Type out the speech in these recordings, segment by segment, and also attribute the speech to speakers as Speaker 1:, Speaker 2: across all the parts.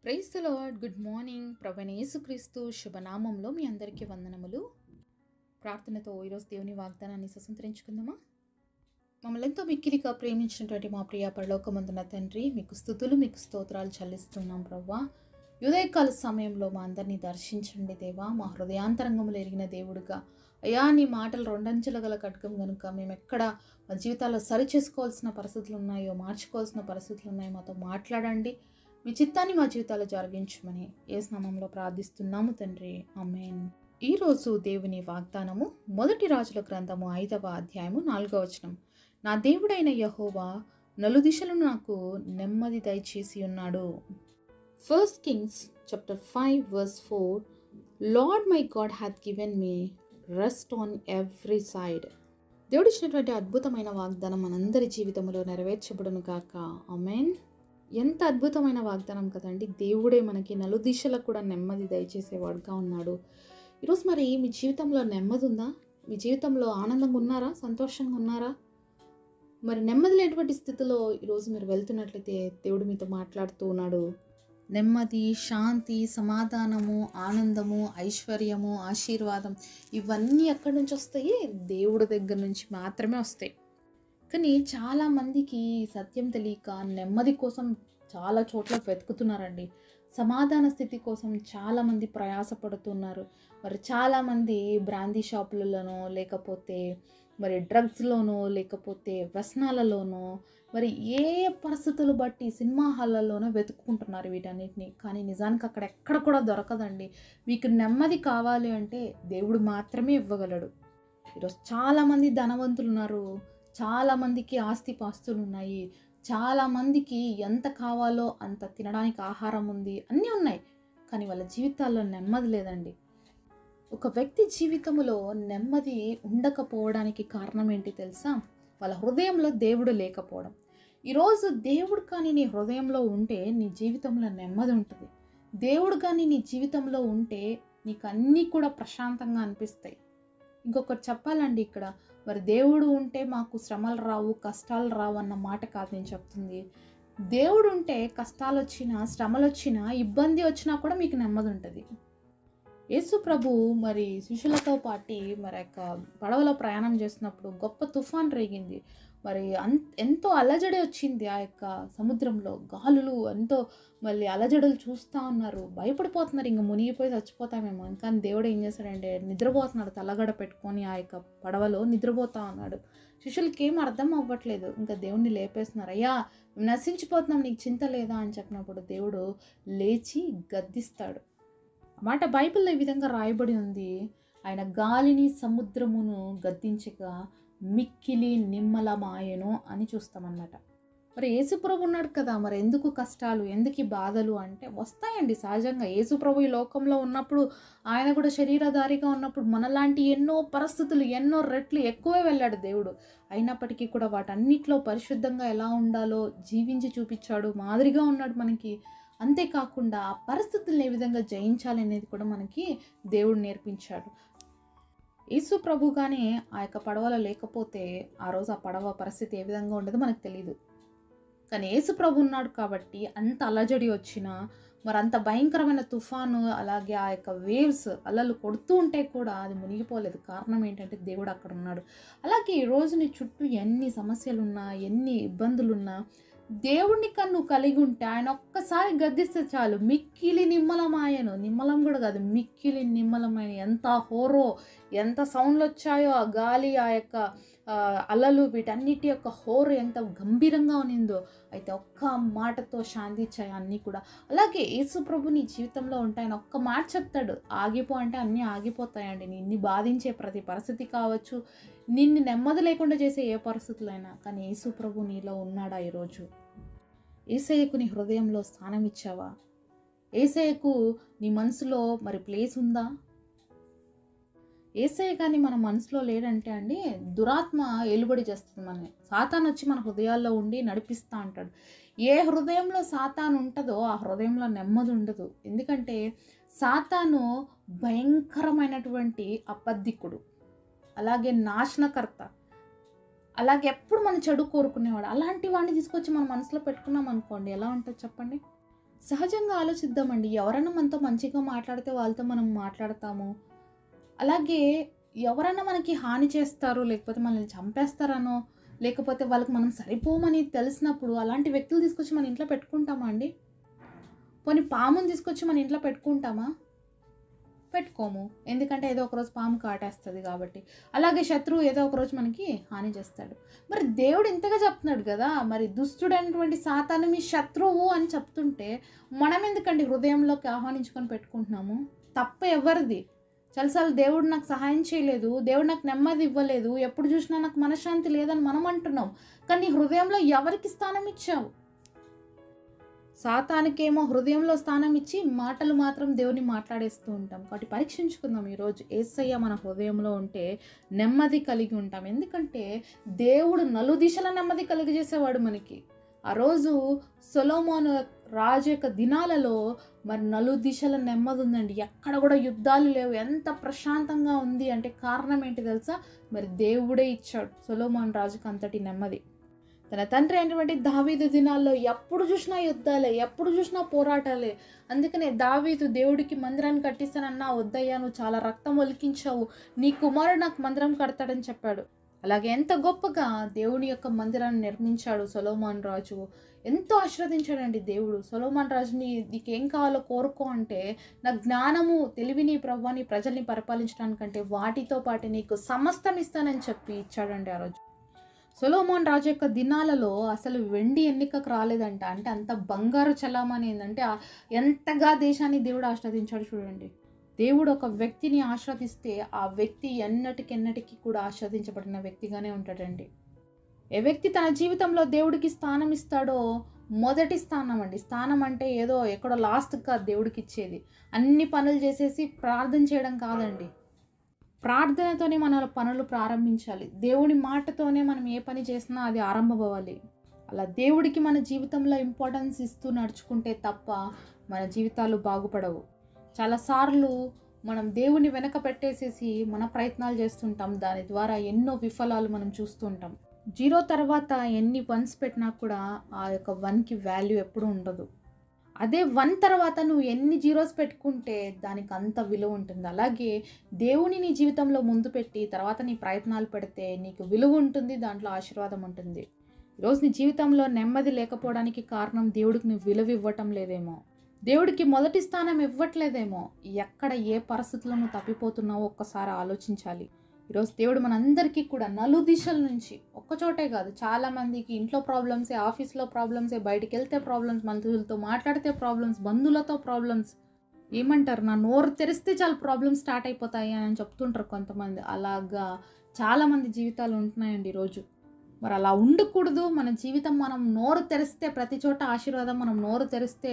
Speaker 1: Praise the lord. Good morning. ప్రభువైన యేసుక్రీస్తు శుభనామంలో మీ అందరికీ వందనములు. ప్రార్థనతో ఈరోజు దేవుని వాగ్దానాన్ని స్వతంత్రించుకుందామా? మమ్మల్ని ఎంతో మిక్కిలిగా ప్రేమించినటువంటి మా ప్రియ పరలోకమందున తండ్రి, మీకు స్తుతులు, మీకు స్తోత్రాలు చెల్లిస్తున్నాం ప్రభువా. ఉదయకాల సమయంలో మా అందరినీ దర్శించండి దేవా. మా హృదయాంతరంగములు ఎరిగిన దేవుడుగా అయ్యా, నీ మాటలు రెండంచెల గల ఖడ్గం కనుక మేము ఎక్కడ మా జీవితాల్లో సరి చేసుకోవాల్సిన పరిస్థితులు ఉన్నాయో, మార్చుకోవాల్సిన పరిస్థితులు ఉన్నాయో మాతో మాట్లాడండి. మీ చిత్తాన్ని మా జీవితాల్లో జరిగించమని యేసు నామములో ప్రార్థిస్తున్నాము తండ్రి, ఆమేన్. ఈరోజు దేవుని వాగ్దానము మొదటి రాజుల గ్రంథము 5వ అధ్యాయము 4వ వచనం. నా దేవుడైన యెహోవా నలుదిశలు నాకు నెమ్మది దయచేసి ఉన్నాడు. 1 Kings chapter 5 verse 4. Lord my God hath given me rest on every side. దేవుడు ఇచ్చినటువంటి అద్భుతమైన వాగ్దానం మనందరి జీవితంలో నెరవేర్చబడును కాక, ఆమేన్. ఎంత అద్భుతమైన వాగ్దానం కదండి. దేవుడే మనకి నలుదిశలకు కూడా నెమ్మది దయచేసేవాడుగా ఉన్నాడు. ఈరోజు మరి మీ జీవితంలో నెమ్మది ఉందా? మీ జీవితంలో ఆనందంగా ఉన్నారా? సంతోషంగా ఉన్నారా? మరి నెమ్మది లేనటువంటి స్థితిలో ఈరోజు మీరు వెళ్తున్నట్లయితే దేవుడు మీతో మాట్లాడుతూ ఉన్నాడు. నెమ్మది, శాంతి, సమాధానము, ఆనందము, ఐశ్వర్యము, ఆశీర్వాదం ఇవన్నీ ఎక్కడి నుంచి వస్తాయి? దేవుడి దగ్గర నుంచి మాత్రమే వస్తాయి. కానీ చాలామందికి సత్యం తెలియక నెమ్మది కోసం చాలా చోట్ల వెతుకుతున్నారండి. సమాధాన స్థితి కోసం చాలామంది ప్రయాసపడుతున్నారు. మరి చాలామంది బ్రాందీ షాపులలోనో, లేకపోతే మరి డ్రగ్స్లోనో, లేకపోతే వ్యసనాలలోనో, మరి ఏ పరిస్థితులు బట్టి సినిమా హాళ్ళలోనో వెతుక్కుంటున్నారు వీటన్నిటిని. కానీ నిజానికి అక్కడ ఎక్కడ కూడా దొరకదండి. మీకు నెమ్మది కావాలి అంటే దేవుడు మాత్రమే ఇవ్వగలడు. ఈరోజు చాలామంది ధనవంతులు ఉన్నారు, చాలామందికి ఆస్తిపాస్తులు ఉన్నాయి, చాలామందికి ఎంత కావాలో అంత తినడానికి ఆహారం ఉంది, అన్నీ ఉన్నాయి. కానీ వాళ్ళ జీవితాల్లో నెమ్మది లేదండి. ఒక వ్యక్తి జీవితంలో నెమ్మది ఉండకపోవడానికి కారణం ఏంటి తెలుసా? వాళ్ళ హృదయంలో దేవుడు లేకపోవడం. ఈరోజు దేవుడు కానీ నీ హృదయంలో ఉంటే నీ జీవితంలో నెమ్మది ఉంటుంది. దేవుడు కానీ నీ జీవితంలో ఉంటే నీకు అన్నీ కూడా ప్రశాంతంగా అనిపిస్తాయి. ఇంకొకటి చెప్పాలండి, ఇక్కడ మరి దేవుడు ఉంటే మాకు శ్రమలు రావు, కష్టాలు రావు అన్న మాట కాదు నేను చెప్తుంది. దేవుడు ఉంటే కష్టాలు వచ్చినా, శ్రమలు వచ్చినా, ఇబ్బంది వచ్చినా కూడా మీకు నెమ్మది ఉంటుంది. యేసు ప్రభు మరి శిష్యులతో పాటి మరి యొక్క పడవలో ప్రయాణం చేస్తున్నప్పుడు గొప్ప తుఫాన్ రేగింది. మరి ఎంతో అలజడి వచ్చింది. ఆ యొక్క సముద్రంలో గాలులు ఎంతో మళ్ళీ అలజడులు చూస్తూ ఉన్నారు, భయపడిపోతున్నారు, ఇంక మునిగిపోయి చచ్చిపోతామేమో. ఇంకా దేవుడు ఏం చేశాడంటే నిద్రపోతున్నాడు, తలగడ పెట్టుకొని ఆ యొక్క పడవలో నిద్రపోతా ఉన్నాడు. శిష్యులకి ఏం అర్థం అవ్వట్లేదు. ఇంకా దేవుణ్ణి లేపేస్తున్నారు. అయ్యా నశించిపోతున్నాం, నీకు చింత లేదా అని చెప్పినప్పుడు దేవుడు లేచి గద్దిస్తాడు. మాట బైబిల్లో ఈ విధంగా రాయబడి ఉంది. ఆయన గాలిని సముద్రమును గద్దించగా మిక్కిలి నిమ్మలమాయెను అని చూస్తామన్నమాట. మరి యేసుప్రభు ఉన్నాడు కదా, మరి ఎందుకు కష్టాలు, ఎందుకు బాధలు అంటే వస్తాయండి సహజంగా. యేసుప్రభు ఈ లోకంలో ఉన్నప్పుడు, ఆయన కూడా శరీరధారిగా ఉన్నప్పుడు మనలాంటి ఎన్నో పరిస్థితులు, ఎన్నో రెట్లు ఎక్కువే వెళ్ళాడు దేవుడు. అయినప్పటికీ కూడా వాటన్నిటిలో పరిశుద్ధంగా ఎలా ఉండాలో జీవించి చూపించాడు, మాదిరిగా ఉన్నాడు మనకి. అంతేకాకుండా ఆ పరిస్థితులను ఏ విధంగా జయించాలి అనేది కూడా మనకి దేవుడు నేర్పించాడు. యేసు ప్రభుగానే ఆ యొక్క పడవలో లేకపోతే ఆ రోజు ఆ పడవ పరిస్థితి ఏ విధంగా ఉండదో మనకు తెలియదు. కానీ యేసు ప్రభు ఉన్నాడు కాబట్టి అంత అలజడి వచ్చినా, మరి అంత భయంకరమైన తుఫాను, అలాగే ఆ యొక్క వేవ్స్ అలలు కొడుతూ ఉంటే కూడా అది మునిగిపోలేదు. కారణం ఏంటంటే దేవుడు అక్కడ ఉన్నాడు. అలాగే ఈ రోజు నీ చుట్టూ ఎన్ని సమస్యలున్నా, ఎన్ని ఇబ్బందులున్నా, దేవుడిని కన్ను కలిగి ఉంటే ఆయన ఒక్కసారి గద్దిస్తే చాలు, మిక్కిలి నిమ్మలమాయను. నిమ్మలం కూడా కాదు, మిక్కిలి నిమ్మలమైన. ఎంత హోరో, ఎంత సౌండ్లు వచ్చాయో, ఆ గాలి, ఆ యొక్క అలలు, వీటన్నిటి యొక్క హోరు ఎంత గంభీరంగా ఉన్నిందో. అయితే ఒక్క మాటతో శాంతించాయి అన్నీ కూడా. అలాగే యేసు ప్రభు నీ జీవితంలో ఉంటే ఆయన ఒక్క మాట చెప్తాడు, ఆగిపో అంటే అన్నీ ఆగిపోతాయండి. నిన్ను బాధించే ప్రతి పరిస్థితి కావచ్చు, నిన్ను నెమ్మది లేకుండా చేసే ఏ పరిస్థితులైనా. కానీ యేసు ప్రభు నీలో ఉన్నాడా? ఈరోజు యేసయ్యకు నీ హృదయంలో స్థానం ఇచ్చావా? యేసయ్యకు నీ మనసులో మరి ప్లేస్ ఉందా? యేసయ్య కానీ మన మనసులో లేడంటే అండి, దురాత్మ ఏలుబడి చేస్తుంది మనని. సాతాను వచ్చి మన హృదయాల్లో ఉండి నడిపిస్తూ ఉంటాడు. ఏ హృదయంలో సాతాను ఉంటుందో ఆ హృదయంలో నెమ్మది ఉండదు. ఎందుకంటే సాతాను భయంకరమైనటువంటి అబద్ధికుడు, అలాగే నాశనకర్త, అలాగే ఎప్పుడు మన చెడు కోరుకునేవాడు. అలాంటి వాడిని తీసుకొచ్చి మన మనసులో పెట్టుకున్నాం అనుకోండి, ఎలా ఉంటుంది చెప్పండి? సహజంగా ఆలోచిద్దామండి. ఎవరైనా మనతో మంచిగా మాట్లాడితే వాళ్ళతో మనం మాట్లాడతాము. అలాగే ఎవరైనా మనకి హాని చేస్తారు, లేకపోతే మనల్ని చంపేస్తారనో, లేకపోతే వాళ్ళకి మనం సరిపోమని తెలిసినప్పుడు అలాంటి వ్యక్తులు తీసుకొచ్చి మన ఇంట్లో పెట్టుకుంటామా అండి? పోనీ పాముని తీసుకొచ్చి మన ఇంట్లో పెట్టుకుంటామా? పెట్టుకోము. ఎందుకంటే ఏదో ఒకరోజు పాము కాటేస్తది కాబట్టి. అలాగే శత్రువు ఏదో ఒకరోజు మనకి హాని చేస్తాడు. మరి దేవుడు ఇంతగా చెప్తున్నాడు గదా! మరి దుష్టుడైనటువంటి సాతాను మీ శత్రువు అని చెప్తుంటే, మనం ఎందుకండి హృదయంలోకి ఆహ్వానించుకొని పెట్టుకుంటున్నాము? తప్పు ఎవరిది? చాలా సార్లు దేవుడు నాకు సహాయం చేయలేదు, దేవుడు నాకు నెమ్మది ఇవ్వలేదు, ఎప్పుడు చూసినా నాకు మనశ్శాంతి లేదని మనం అంటున్నాం. కానీ నీ హృదయంలో ఎవరికి స్థానం ఇచ్చావు? సాతానికేమో హృదయంలో స్థానం ఇచ్చి మాటలు మాత్రం దేవుని మాట్లాడేస్తూ ఉంటాం. కాబట్టి పరీక్షించుకుందాం ఈరోజు. యేసయ్య మన హృదయంలో ఉంటే నెమ్మది కలిగి ఉంటాం. ఎందుకంటే దేవుడు నలుదిశల నెమ్మది కలిగజేసేవాడు మనకి. ఆ రోజు సొలొమోను రాజు యొక్క దినాలలో మరి నలుదిశల నెమ్మది ఉందండి. ఎక్కడ కూడా యుద్ధాలు లేవు. ఎంత ప్రశాంతంగా ఉంది అంటే కారణం ఏంటి తెలుసా? మరి దేవుడే ఇచ్చాడు సొలొమోను రాజుకు అంతటి నెమ్మది. తన తండ్రి అయినటువంటి దావీదు దినాల్లో ఎప్పుడు చూసినా యుద్ధాలే, ఎప్పుడు చూసినా పోరాటాలే. అందుకనే దావీదు దేవుడికి మందిరాన్ని కట్టిస్తానన్నా, వద్దయ్యా నువ్వు చాలా రక్తం ఒలికించావు, నీ కుమారుడు నాకు మందిరం కడతాడని చెప్పాడు. అలాగే ఎంత గొప్పగా దేవుని యొక్క మందిరాన్ని నిర్మించాడు సొలొమోను రాజు. ఎంతో ఆశీర్వదించాడండి దేవుడు. సొలొమోను రాజుని నీకేం కావాలో కోరుకో అంటే, నా జ్ఞానము తెలివిని ప్రభువా నీ ప్రజల్ని పరిపాలించడానికంటే వాటితో పాటు నీకు సమస్తం ఇస్తానని చెప్పి ఇచ్చాడండి ఆ రోజు. సొలొమోను రాజు యొక్క దినాలలో అసలు వెండి ఎన్నికకు రాలేదంట. అంటే అంత బంగారు చలామణి ఏందంటే ఎంతగా దేశాన్ని దేవుడు ఆస్వాదించాడు చూడండి. దేవుడు ఒక వ్యక్తిని ఆస్వాదిస్తే ఆ వ్యక్తి ఎన్నటికెన్నటికి కూడా ఆస్వాదించబడిన వ్యక్తిగానే ఉంటాడండి. ఏ వ్యక్తి తన జీవితంలో దేవుడికి స్థానం ఇస్తాడో మొదటి స్థానం అండి. స్థానం అంటే ఏదో ఎక్కడో లాస్ట్కి కాదు దేవుడికి ఇచ్చేది. అన్ని పనులు చేసేసి ప్రార్థన చేయడం కాదండి. ప్రార్థనతోనే మన పనులు ప్రారంభించాలి. దేవుని మాటతోనే మనం ఏ పని చేసినా అది ఆరంభమవ్వాలి. అలా దేవుడికి మన జీవితంలో ఇంపార్టెన్స్ ఇస్తూ నడుచుకుంటే తప్ప మన జీవితాలు బాగుపడవు. చాలాసార్లు మనం దేవుని వెనక పెట్టేసేసి మన ప్రయత్నాలు చేస్తుంటాం. దాని ద్వారా ఎన్నో విఫలాలు మనం చూస్తుంటాం. 0 తర్వాత ఎన్ని 1s పెట్టినా కూడా ఆ యొక్క 1కి వాల్యూ ఎప్పుడూ ఉండదు. అదే 1 తర్వాత నువ్వు ఎన్ని 0s పెట్టుకుంటే దానికి అంత విలువ ఉంటుంది. అలాగే దేవుని నీ జీవితంలో ముందు పెట్టి తర్వాత నీ ప్రయత్నాలు పెడితే నీకు విలువ ఉంటుంది, దాంట్లో ఆశీర్వాదం ఉంటుంది. ఈరోజు నీ జీవితంలో నెమ్మది లేకపోవడానికి కారణం దేవుడికి నువ్వు విలువ ఇవ్వటం లేదేమో, దేవుడికి మొదటి స్థానం ఇవ్వట్లేదేమో. ఎక్కడ ఏ పరిస్థితుల్లో నువ్వు తప్పిపోతున్నావో ఒక్కసారి ఆలోచించాలి. ఈరోజు దేవుడు మనందరికీ కూడా నలుదిశల నుంచి, ఒక్కచోటే కాదు, చాలామందికి ఇంట్లో ప్రాబ్లమ్సే, ఆఫీస్లో ప్రాబ్లమ్సే, బయటికి వెళ్తే ప్రాబ్లమ్స్, మనుషులతో మాట్లాడితే ప్రాబ్లమ్స్, బంధువులతో ప్రాబ్లమ్స్. ఏమంటారు, నా నోరు తెరిస్తే చాలా ప్రాబ్లమ్స్ స్టార్ట్ అయిపోతాయి అని చెప్తుంటారు కొంతమంది. అలాగా చాలామంది జీవితాలు ఉంటున్నాయండి ఈరోజు. మరి అలా ఉండకూడదు. మన జీవితం మనం నోరు తెరిస్తే ప్రతి చోట ఆశీర్వాదం, మనం నోరు తెరిస్తే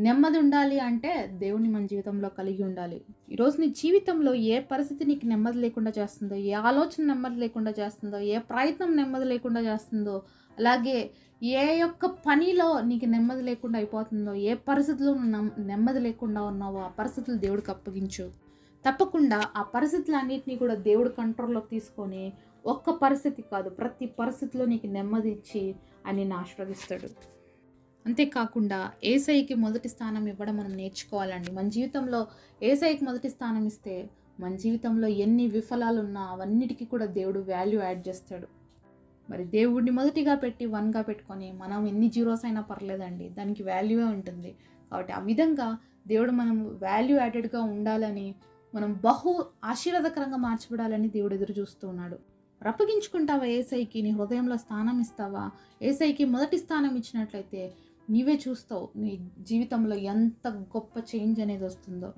Speaker 1: నెమ్మది ఉండాలి అంటే దేవుని మన జీవితంలో కలిగి ఉండాలి. ఈరోజు నీ జీవితంలో ఏ పరిస్థితి నీకు నెమ్మది లేకుండా చేస్తుందో, ఏ ఆలోచన నెమ్మది లేకుండా చేస్తుందో, ఏ ప్రయత్నం నెమ్మది లేకుండా చేస్తుందో, అలాగే ఏ యొక్క పనిలో నీకు నెమ్మది లేకుండా అయిపోతుందో, ఏ పరిస్థితుల్లో నెమ్మది లేకుండా ఉన్నావో ఆ పరిస్థితులు దేవుడికి అప్పగించు. తప్పకుండా ఆ పరిస్థితులన్నింటినీ కూడా దేవుడు కంట్రోల్లోకి తీసుకొని ఒక్క పరిస్థితి కాదు ప్రతి పరిస్థితిలో నీకు నెమ్మది ఇచ్చి అని ఆశీర్వదిస్తాడు. అంతేకాకుండా యేసయ్యకి మొదటి స్థానం ఇవ్వడం మనం నేర్చుకోవాలండి. మన జీవితంలో యేసయ్యకి మొదటి స్థానం ఇస్తే మన జీవితంలో ఎన్ని విఫలాలు ఉన్నా అవన్నిటికీ కూడా దేవుడు వాల్యూ యాడ్ చేస్తాడు. మరి దేవుడిని మొదటిగా పెట్టి 1గా పెట్టుకొని మనం ఎన్ని 0s అయినా పర్లేదండి, దానికి వాల్యూవే ఉంటుంది. కాబట్టి ఆ విధంగా దేవుడు మనం వాల్యూ యాడెడ్గా ఉండాలని, మనం బహు ఆశీర్వాదకరంగా మార్చబడాలని దేవుడు ఎదురు చూస్తూ ఉన్నాడు. అప్పగించుకుంటావా యేసయ్యకి? నీ హృదయంలో స్థానం ఇస్తావా? యేసయ్యకి మొదటి స్థానం ఇచ్చినట్లయితే నీవే చూస్తావు నీ జీవితంలో ఎంత గొప్ప చేంజ్ అనేది వస్తుందో.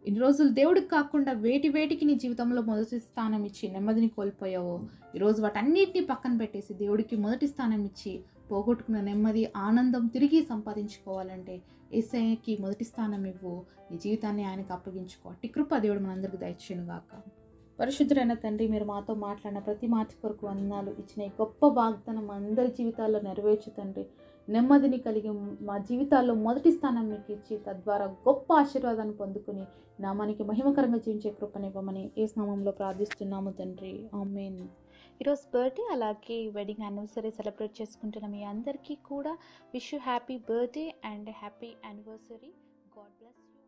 Speaker 1: ఇన్ని రోజులు దేవుడికి కాకుండా వేటికి నీ జీవితంలో మొదటి స్థానం ఇచ్చి నెమ్మదిని కోల్పోయావో, ఈరోజు వాటన్నిటిని పక్కన పెట్టేసి దేవుడికి మొదటి స్థానం ఇచ్చి పోగొట్టుకున్న నెమ్మది, ఆనందం తిరిగి సంపాదించుకోవాలంటే యేసయ్యకి మొదటి స్థానం ఇవ్వు. నీ జీవితాన్ని ఆయనకు అప్పగించుకో. అట్టి కృప దేవుడు మనందరికీ దయచేయునుగాక. పరిశుద్ధులైన తండ్రి, మీరు మాతో మాట్లాడిన ప్రతి మాట కొరకు వందనాలు. ఇచ్చిన ఈ గొప్ప వాగ్దానం అందరి జీవితాల్లో నెరవేర్చు తండ్రి. నెమ్మదిని కలిగి మా జీవితాల్లో మొదటి స్థానం మీకు ఇచ్చి తద్వారా గొప్ప ఆశీర్వాదాన్ని పొందుకుని నామానికి మహిమకరంగా జీవించే కృపనివ్వమని యేసు నామములో ప్రార్థిస్తున్నాము తండ్రి. ఆమేన్. ఈరోజు బర్త్డే అలాగే వెడ్డింగ్ యానివర్సరీ సెలబ్రేట్ చేసుకుంటున్న మీ అందరికీ కూడా wish you happy birthday and happy anniversary. God bless you.